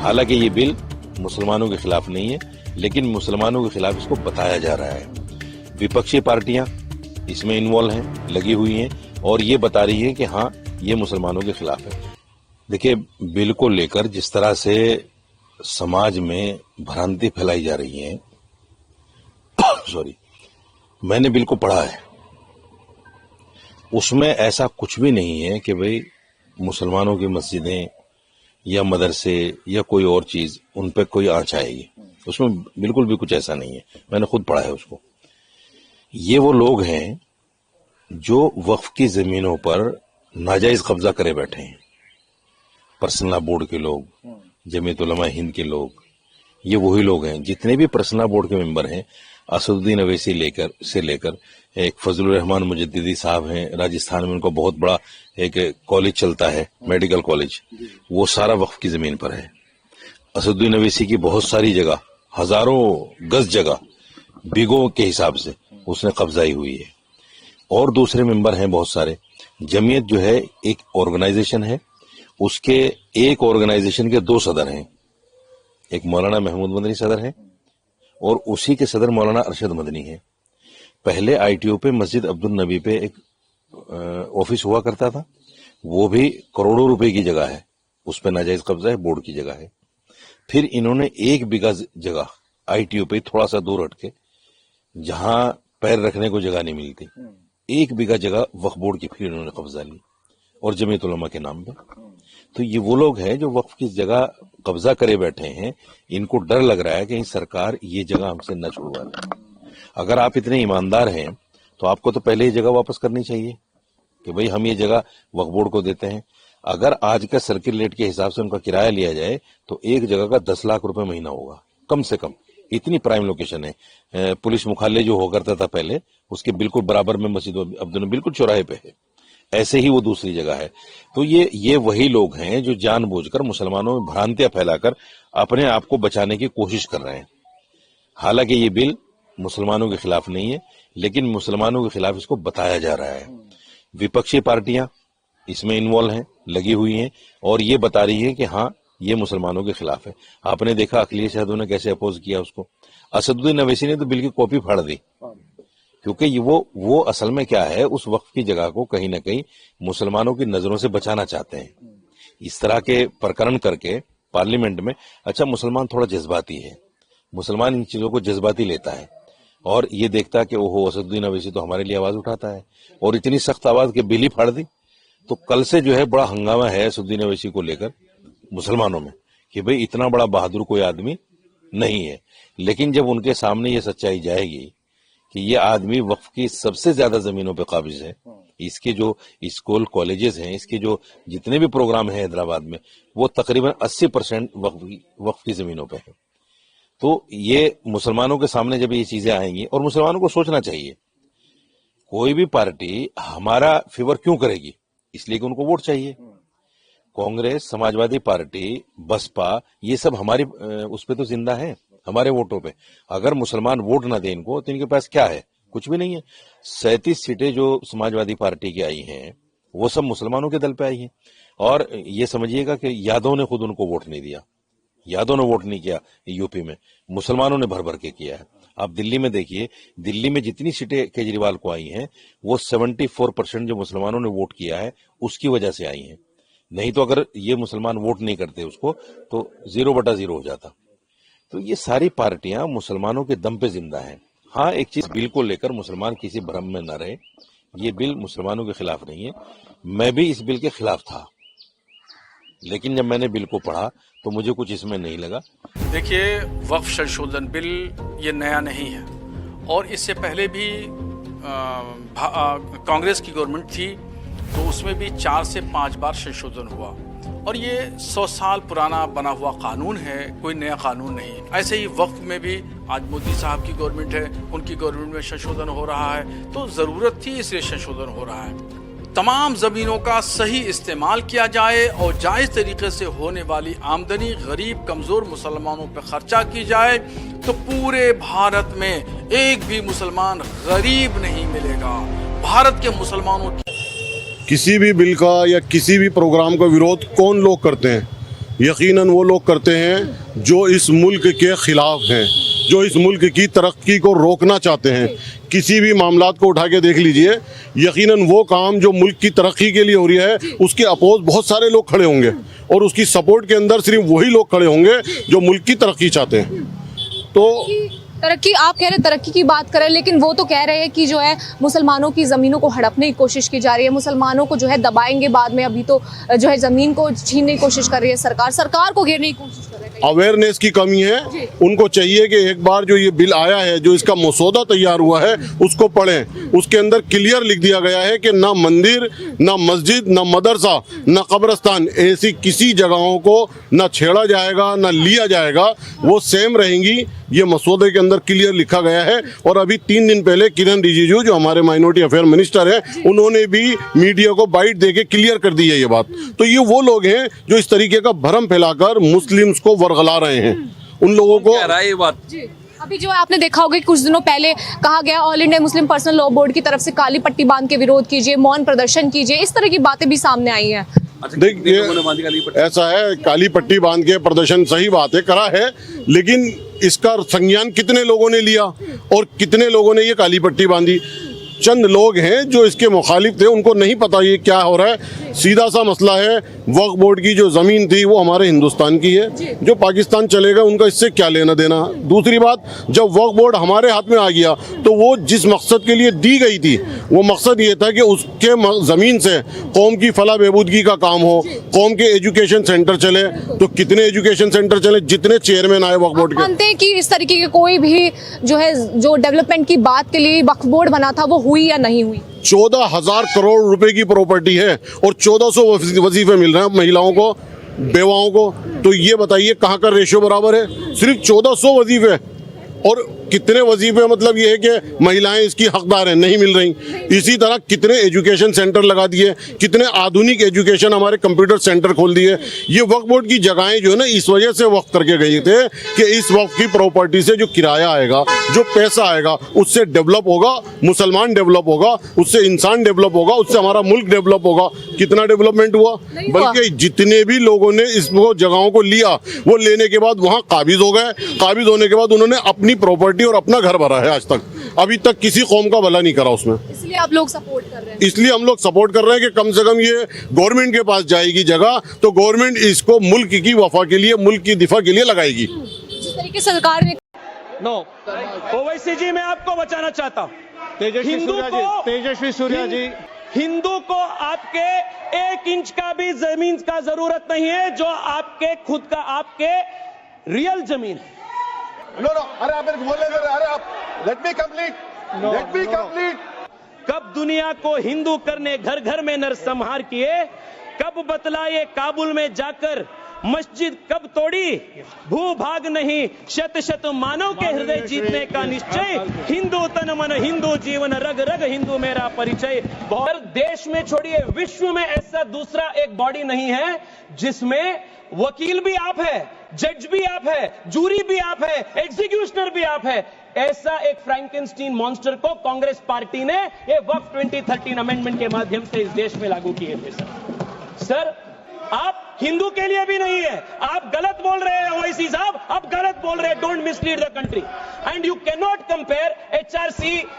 हालांकि ये बिल मुसलमानों के खिलाफ नहीं है, लेकिन मुसलमानों के खिलाफ इसको बताया जा रहा है। विपक्षी पार्टियां इसमें इन्वॉल्व हैं, लगी हुई हैं और ये बता रही है कि हाँ ये मुसलमानों के खिलाफ है। देखिए, बिल को लेकर जिस तरह से समाज में भ्रांति फैलाई जा रही है सॉरी, मैंने बिल को पढ़ा है, उसमें ऐसा कुछ भी नहीं है कि भाई मुसलमानों की मस्जिदें या मदरसे या कोई और चीज उन पे कोई आंच आएगी, उसमें बिल्कुल भी कुछ ऐसा नहीं है। मैंने खुद पढ़ा है उसको। ये वो लोग हैं जो वक्फ की जमीनों पर नाजायज कब्जा करे बैठे हैं, पर्सनल बोर्ड के लोग, जमीयत उलमा हिंद के लोग, ये वही लोग हैं। जितने भी पर्सनल बोर्ड के मेंबर हैं, असदुद्दीन अवैसी से लेकर एक फजलुर रहमान मुजद्दिदी साहब हैं, राजस्थान में उनका बहुत बड़ा एक कॉलेज चलता है, मेडिकल कॉलेज, वो सारा वक्फ की जमीन पर है। असदुद्दीन अवैसी की बहुत सारी जगह, हजारों गज जगह बीघों के हिसाब से उसने कब्जाई हुई है। और दूसरे मेंबर हैं बहुत सारे। जमीयत जो है एक ऑर्गेनाइजेशन है, उसके एक ऑर्गेनाइजेशन के 2 सदर हैं, एक मौलाना महमूद मदनी सदर है और उसी के सदर मौलाना अरशद मदनी है। पहले आईटीओ पे मस्जिद अब्दुल नबी पे एक ऑफिस हुआ करता था, वो भी करोड़ों रुपए की जगह है, उस पर नाजायज कब्जा है, बोर्ड की जगह है। फिर इन्होंने 1 बीघा जगह आईटीओ पे थोड़ा सा दूर हटके, जहां पैर रखने को जगह नहीं मिलती, 1 बीघा जगह वक्फ बोर्ड की फिर इन्होंने कब्जा ली और जमीयत उलमा के नाम पे। तो ये वो लोग हैं जो वक्फ की जगह कब्जा करे बैठे हैं। इनको डर लग रहा है कि सरकार ये जगह हमसे न छुड़वा ले। अगर आप इतने ईमानदार हैं तो आपको तो पहले ही जगह वापस करनी चाहिए कि भाई हम ये जगह वक्फ बोर्ड को देते हैं। अगर आज का सर्किल रेट के हिसाब से उनका किराया लिया जाए तो एक जगह का 10 लाख रुपए महीना होगा कम से कम। इतनी प्राइम लोकेशन है। पुलिस मुख्यालय जो हुआ करता था पहले, उसके बिल्कुल बराबर में मस्जिद अब्दुल बिल्कुल चौराहे पे है, ऐसे ही वो दूसरी जगह है। तो ये वही लोग हैं जो जानबूझकर मुसलमानों में भ्रांतियां फैलाकर अपने आप को बचाने की कोशिश कर रहे हैं। हालांकि ये बिल मुसलमानों के खिलाफ नहीं है, लेकिन मुसलमानों के खिलाफ इसको बताया जा रहा है। विपक्षी पार्टियां इसमें इन्वॉल्व हैं, लगी हुई हैं और ये बता रही है कि हाँ ये मुसलमानों के खिलाफ है। आपने देखा अखिलेश यादव ने कैसे अपोज किया उसको। असदुद्दीन अवैसी ने तो बिल की कॉपी फाड़ दी, क्योंकि वो असल में क्या है, उस वक्त की जगह को कहीं ना कहीं मुसलमानों की नजरों से बचाना चाहते हैं। इस तरह के प्रकरण करके पार्लियामेंट में, अच्छा मुसलमान थोड़ा जज्बाती है, मुसलमान इन चीजों को जज्बाती लेता है और ये देखता है कि ओहो असदुद्दीन अवैसी तो हमारे लिए आवाज उठाता है, और इतनी सख्त आवाज के बिल ही फाड़ दी। तो कल से जो है बड़ा हंगामा है असदुद्दीन अवैसी को लेकर मुसलमानों में कि भाई इतना बड़ा बहादुर कोई आदमी नहीं है। लेकिन जब उनके सामने ये सच्चाई जाएगी कि ये आदमी वक्फ की सबसे ज्यादा जमीनों पे काबिज है, इसके जो स्कूल कॉलेजेस हैं, इसके जो जितने भी प्रोग्राम हैं हैदराबाद में, वो तकरीबन 80% वक्फ की जमीनों पे है। तो ये मुसलमानों के सामने जब ये चीजें आएंगी, और मुसलमानों को सोचना चाहिए कोई भी पार्टी हमारा फेवर क्यों करेगी, इसलिए कि उनको वोट चाहिए। कांग्रेस, समाजवादी पार्टी, बसपा, ये सब हमारी उस पे तो जिंदा है, हमारे वोटों पे। अगर मुसलमान वोट ना दे इनको तो इनके पास क्या है, कुछ भी नहीं है। 37 सीटें जो समाजवादी पार्टी की आई हैं वो सब मुसलमानों के दल पे आई हैं। और ये समझिएगा कि यादव ने खुद उनको वोट नहीं दिया, यादव ने वोट नहीं किया यूपी में, मुसलमानों ने भर भर के किया है। आप दिल्ली में देखिए, दिल्ली में जितनी सीटें केजरीवाल को आई हैं वो 74% जो मुसलमानों ने वोट किया है उसकी वजह से आई हैं। नहीं तो अगर ये मुसलमान वोट नहीं करते उसको तो 0/0 हो जाता। तो ये सारी पार्टियां मुसलमानों के दम पे जिंदा हैं। हाँ, एक चीज बिल को लेकर मुसलमान किसी भ्रम में न रहे, ये बिल मुसलमानों के खिलाफ नहीं है। मैं भी इस बिल के खिलाफ था, लेकिन जब मैंने बिल को पढ़ा तो मुझे कुछ इसमें नहीं लगा। देखिए, वक्फ संशोधन बिल ये नया नहीं है और इससे पहले भी कांग्रेस की गवर्नमेंट थी तो उसमें भी 4 से 5 बार संशोधन हुआ, और ये 100 साल पुराना बना हुआ कानून है, कोई नया कानून नहीं है। ऐसे ही वक्फ में भी आज मोदी साहब की गवर्नमेंट है, उनकी गवर्नमेंट में संशोधन हो रहा है, तो जरूरत थी इसलिए संशोधन हो रहा है। तमाम जमीनों का सही इस्तेमाल किया जाए और जायज तरीके से होने वाली आमदनी गरीब कमजोर मुसलमानों पर खर्चा की जाए तो पूरे भारत में एक भी मुसलमान गरीब नहीं मिलेगा। भारत के मुसलमानों की किसी भी बिल का या किसी भी प्रोग्राम का विरोध कौन लोग करते हैं? यकीनन वो लोग करते हैं जो इस मुल्क के खिलाफ हैं, जो इस मुल्क की तरक्की को रोकना चाहते हैं। किसी भी मामलात को उठा के देख लीजिए, यकीनन वो काम जो मुल्क की तरक्की के लिए हो रही है उसके अपोज बहुत सारे लोग खड़े होंगे और उसकी सपोर्ट के अंदर सिर्फ वही लोग खड़े होंगे जो मुल्क की तरक्की चाहते हैं। तो तरक्की, आप कह रहे हैं तरक्की की बात करें, लेकिन वो तो कह रहे हैं कि जो है मुसलमानों की ज़मीनों को हड़पने की कोशिश की जा रही है, मुसलमानों को जो है दबाएंगे बाद में। अभी तो जो है ज़मीन को छीनने की कोशिश कर रही है सरकार को घेरने की कोशिश कर रही है। अवेयरनेस की कमी है। उनको चाहिए कि एक बार जो ये बिल आया है, जो इसका मसौदा तैयार हुआ है, उसको पढ़ें। उसके अंदर क्लियर लिख दिया गया है कि ना मंदिर, ना मस्जिद, ना मदरसा, ना कब्रस्तान, ऐसी किसी जगहों को ना छेड़ा जाएगा, ना लिया जाएगा, वो सेम रहेंगी। ये मसौदे के अंदर क्लियर लिखा गया है। और अभी 3 दिन पहले किरण रिजिजू जो हमारे माइनॉरिटी अफेयर मिनिस्टर है, उन्होंने भी मीडिया को बाइट देके क्लियर कर दी है ये बात। तो ये वो लोग हैं जो इस तरीके का भ्रम फैलाकर मुस्लिम्स को वर्गला रहे हैं। उन लोगों को ये बात अभी जो है आपने देखा होगा कि कुछ दिनों पहले कहा गया all India Muslim personal law board की तरफ से काली पट्टी बांध के विरोध कीजिए, मौन प्रदर्शन कीजिए, इस तरह की बातें भी सामने आई हैं। देखिए, ऐसा है, काली पट्टी बांध के प्रदर्शन सही बात है, करा है, लेकिन इसका संज्ञान कितने लोगों ने लिया और कितने लोगों ने ये काली पट्टी बांधी? चंद लोग हैं जो इसके मुखालिफ थे, उनको नहीं पता ये क्या हो रहा है। सीधा सा मसला है, वक्फ बोर्ड की जो ज़मीन थी वो हमारे हिंदुस्तान की है, जो पाकिस्तान चलेगा उनका इससे क्या लेना देना। दूसरी बात, जब वक्फ बोर्ड हमारे हाथ में आ गया तो वो जिस मकसद के लिए दी गई थी, वो मकसद ये था कि उसके ज़मीन से कौम की फलाह बहबूदगी का काम हो, कौम के एजुकेशन सेंटर चले। तो कितने एजुकेशन सेंटर चले? जितने चेयरमैन आए वक्फ बोर्ड के। मानते हैं कि इस तरीके के कोई भी जो डेवलपमेंट की बात के लिए वक्फ बोर्ड बना था वो हुई या नहीं हुई? 14,000 करोड़ रुपए की प्रॉपर्टी है और 1400 वजीफे मिल रहे हैं महिलाओं को, बेवाओं को। तो ये बताइए कहाँ का रेशियो बराबर है? सिर्फ 1400 वजीफे। और कितने वजीफे, मतलब ये है कि महिलाएं इसकी हकदार हैं, नहीं मिल रही। इसी तरह कितने एजुकेशन सेंटर लगा दिए, कितने आधुनिक एजुकेशन हमारे कंप्यूटर सेंटर खोल दिए। ये वक्फ बोर्ड की जगहें जो है ना, इस वजह से वक्फ करके गए थे कि इस वक्फ की प्रॉपर्टी से जो किराया आएगा, जो पैसा आएगा, उससे डेवलप होगा, मुसलमान डेवलप होगा, उससे इंसान डेवलप होगा, उससे हमारा मुल्क डेवलप होगा। कितना डेवलपमेंट हुआ? बल्कि जितने भी लोगों ने इस जगहों को लिया, वो लेने के बाद वहाँ काबिज हो गए। काबिज होने के बाद उन्होंने अपनी प्रॉपर्टी और अपना घर भरा है। आज तक अभी तक किसी कौम का भला नहीं करा उसमें। इसलिए आप लोग सपोर्ट कर रहे हैं? इसलिए हम लोग सपोर्ट कर रहे हैं कि कम से कम ये गवर्नमेंट के पास जाएगी जगह, तो गवर्नमेंट इसको मुल्क की वफा के लिए, मुल्क की दिफा के लिए लगाएगी। जिस तरीके से सरकार ने ओवैसी जी, मैं आपको बचाना चाहता हूँ। तेजस्वी सूर्या जी, हिंदू को आपके 1 इंच का भी जमीन का जरूरत नहीं है, जो आपके खुद का, आपके रियल जमीन है। नो, अरे आप बोलने दे रहे, अरे आप लेट मी कंप्लीट। कब दुनिया को हिंदू करने घर घर में नरसंहार किए, कब बतलाए काबुल में जाकर मस्जिद कब तोड़ी, भू भाग नहीं शत शत मानव के हृदय जीतने का निश्चय, हिंदू तन मन हिंदू जीवन रग रग हिंदू मेरा परिचय। बहुत देश में छोड़िए, विश्व में ऐसा दूसरा एक बॉडी नहीं है जिसमें वकील भी आप है, जज भी आप है, जूरी भी आप है, एग्जीक्यूशनर भी आप है। ऐसा एक फ्रैंकेनस्टीन मॉन्स्टर को कांग्रेस पार्टी ने ये वक्फ 2013 अमेंडमेंट के माध्यम से इस देश में लागू किए थे। सर, आप हिंदू के लिए भी नहीं है, आप गलत बोल रहे हैं ओवैसी साहब, आप गलत बोल रहे हैं। Don't mislead the country and you can not compare HRC